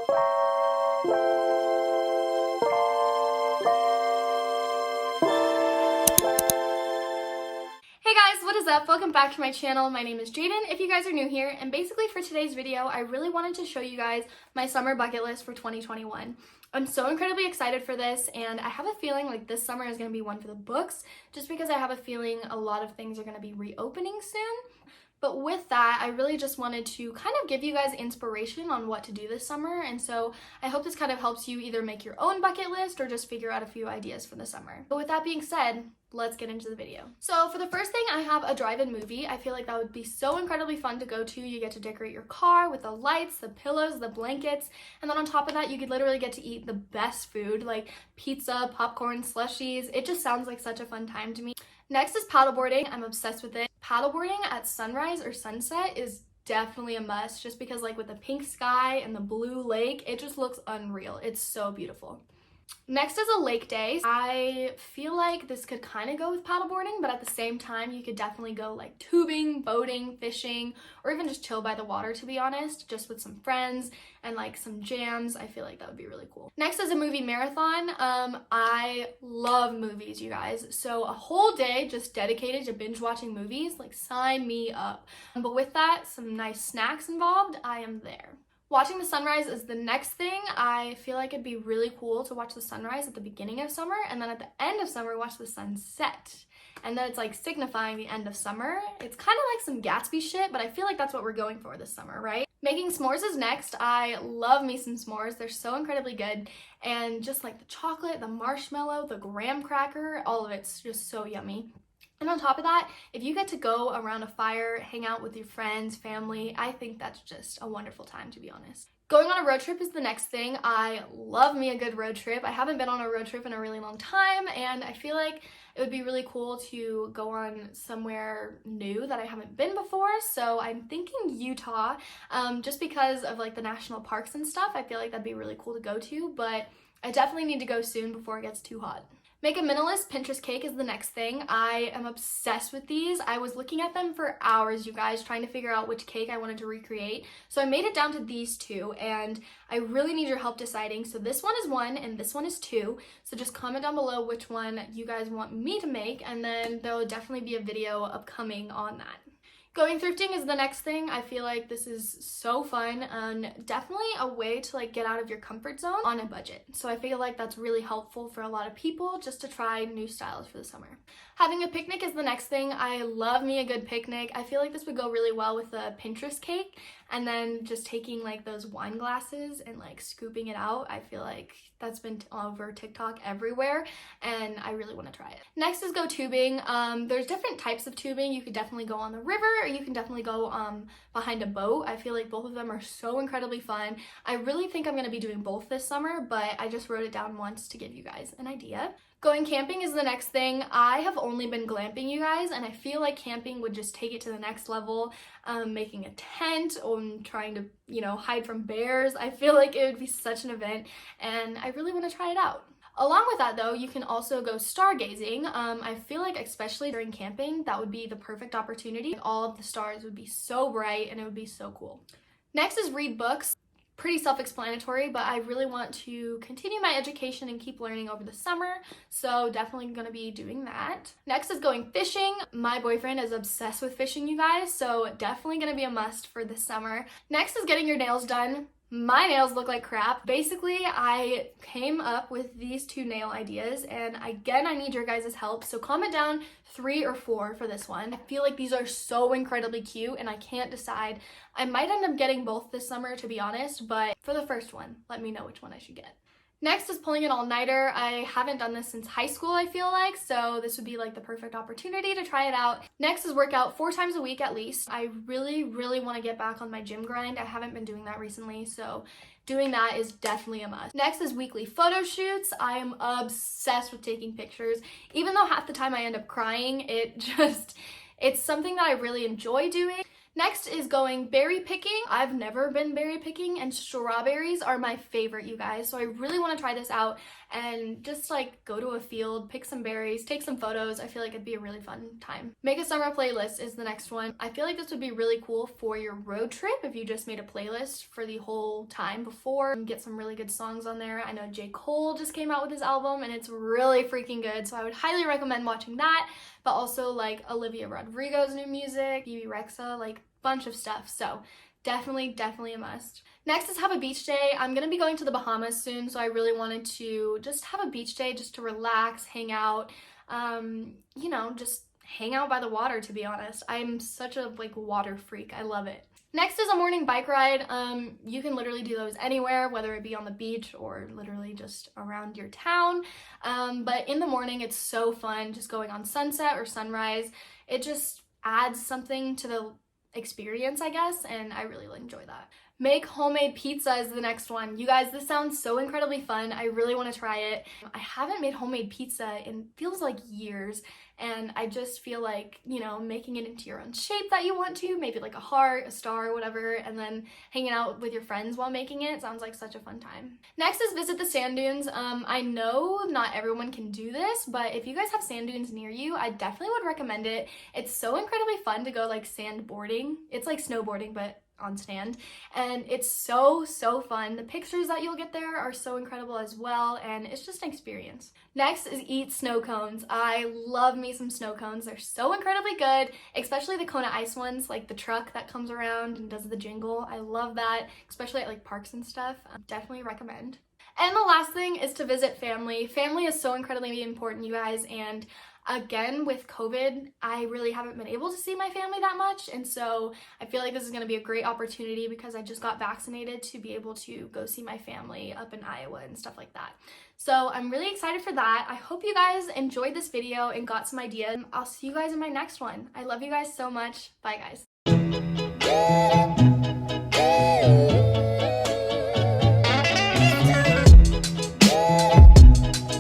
Hey guys, what is up? Welcome back to my channel. My name is Jaden if you guys are new here, and basically for today's video I really wanted to show you guys my summer bucket list for 2021. I'm so incredibly excited for this, and I have a feeling like this summer is going to be one for the books just because I have a feeling a lot of things are going to be reopening soon. But with that, I really just wanted to kind of give you guys inspiration on what to do this summer, and so I hope this kind of helps you either make your own bucket list or just figure out a few ideas for the summer. But with that being said, let's get into the video. So for the first thing, I have a drive-in movie. I feel like that would be so incredibly fun to go to. You get to decorate your car with the lights, the pillows, the blankets, and then on top of that, you could literally get to eat the best food like pizza, popcorn, slushies. It just sounds like such a fun time to me. Next is paddleboarding. I'm obsessed with it. Paddleboarding at sunrise or sunset is definitely a must just because like with the pink sky and the blue lake, it just looks unreal. It's so beautiful. Next is a lake day. I feel like this could kind of go with paddleboarding, but at the same time, you could definitely go like tubing, boating, fishing, or even just chill by the water, to be honest, just with some friends and like some jams. I feel like that would be really cool. Next is a movie marathon. I love movies, you guys. So a whole day just dedicated to binge watching movies, like sign me up. But with that, some nice snacks involved, I am there. Watching the sunrise is the next thing. I feel like it'd be really cool to watch the sunrise at the beginning of summer, and then at the end of summer watch the sunset. And then it's like signifying the end of summer. It's kind of like some Gatsby shit, but I feel like that's what we're going for this summer, right? Making s'mores is next. I love me some s'mores. They're so incredibly good. And just like the chocolate, the marshmallow, the graham cracker, all of it's just so yummy. And on top of that, if you get to go around a fire, hang out with your friends, family, I think that's just a wonderful time, to be honest. Going on a road trip is the next thing. I love me a good road trip. I haven't been on a road trip in a really long time, and I feel like it would be really cool to go on somewhere new that I haven't been before. So I'm thinking Utah, just because of like the national parks and stuff. I feel like that'd be really cool to go to, but I definitely need to go soon before it gets too hot. Make a minimalist Pinterest cake is the next thing. I am obsessed with these. I was looking at them for hours, you guys, trying to figure out which cake I wanted to recreate. So I made it down to these two, and I really need your help deciding. So this one is 1 and this one is 2. So just comment down below which one you guys want me to make, and then there will definitely be a video upcoming on that. Going thrifting is the next thing. I feel like this is so fun and definitely a way to like get out of your comfort zone on a budget. So I feel like that's really helpful for a lot of people just to try new styles for the summer. Having a picnic is the next thing. I love me a good picnic. I feel like this would go really well with a Pinterest cake, and then just taking like those wine glasses and like scooping it out. I feel like that's been all over TikTok everywhere, and I really want to try it. Next is go tubing. There's different types of tubing. You could definitely go on the river, or you can definitely go behind a boat. I feel like both of them are so incredibly fun. I really think I'm going to be doing both this summer, but I just wrote it down once to give you guys an idea. Going camping is the next thing. I have only been glamping, you guys, and I feel like camping would just take it to the next level. Making a tent or trying to, hide from bears. I feel like it would be such an event, and I really want to try it out. Along with that, though, you can also go stargazing. I feel like especially during camping, that would be the perfect opportunity. All of the stars would be so bright, and it would be so cool. Next is read books. Pretty self-explanatory, but I really want to continue my education and keep learning over the summer, so definitely gonna be doing that. Next is going fishing. My boyfriend is obsessed with fishing, you guys, so definitely gonna be a must for this summer. Next is getting your nails done. My nails look like crap. Basically, I came up with these 2 nail ideas, and again, I need your guys' help, so comment down 3 or 4 for this one. I feel like these are so incredibly cute, and I can't decide. I might end up getting both this summer, to be honest, but for the first one, let me know which one I should get. Next is pulling an all-nighter. I haven't done this since high school, I feel like, so this would be like the perfect opportunity to try it out. Next is work out 4 times a week at least. I really, really want to get back on my gym grind. I haven't been doing that recently, so doing that is definitely a must. Next is weekly photo shoots. I am obsessed with taking pictures. Even though half the time I end up crying, it's something that I really enjoy doing. Next is going berry picking. I've never been berry picking, and strawberries are my favorite, you guys. So I really want to try this out and just like go to a field, pick some berries, take some photos. I feel like it'd be a really fun time. Make a summer playlist is the next one. I feel like this would be really cool for your road trip if you just made a playlist for the whole time before and get some really good songs on there. I know J. Cole just came out with his album and it's really freaking good, so I would highly recommend watching that. But also like Olivia Rodrigo's new music, BB Rexa, like bunch of stuff. So definitely a must. Next is have a beach day. I'm gonna be going to the Bahamas soon, so I really wanted to just have a beach day just to relax, hang out, you know, just hang out by the water, to be honest. I'm such a like water freak. I love it. Next is a morning bike ride. You can literally do those anywhere, whether it be on the beach or literally just around your town. But in the morning, it's so fun just going on sunset or sunrise. It just adds something to the experience, I guess, and I really enjoy that. Make homemade pizza is the next one. You guys, this sounds so incredibly fun. I really want to try it. I haven't made homemade pizza in feels like years, and I just feel like, you know, making it into your own shape that you want to, maybe like a heart, a star, whatever, and then hanging out with your friends while making it sounds like such a fun time. Next is visit the sand dunes. I know not everyone can do this, but if you guys have sand dunes near you, I definitely would recommend it. It's so incredibly fun to go like sandboarding. It's like snowboarding, but on sand, and it's so fun. The pictures that you'll get there are so incredible as well, and it's just an experience. Next is eat snow cones. I love me some snow cones. They're so incredibly good, especially the Kona Ice ones, like the truck that comes around and does the jingle. I love that, especially at like parks and stuff. Definitely recommend. And the last thing is to visit family. Family is so incredibly important, you guys, and again, with COVID, I really haven't been able to see my family that much, and so I feel like this is going to be a great opportunity because I just got vaccinated to be able to go see my family up in Iowa and stuff like that. So I'm really excited for that. I hope you guys enjoyed this video and got some ideas. I'll see you guys in my next one. I love you guys so much. Bye, guys.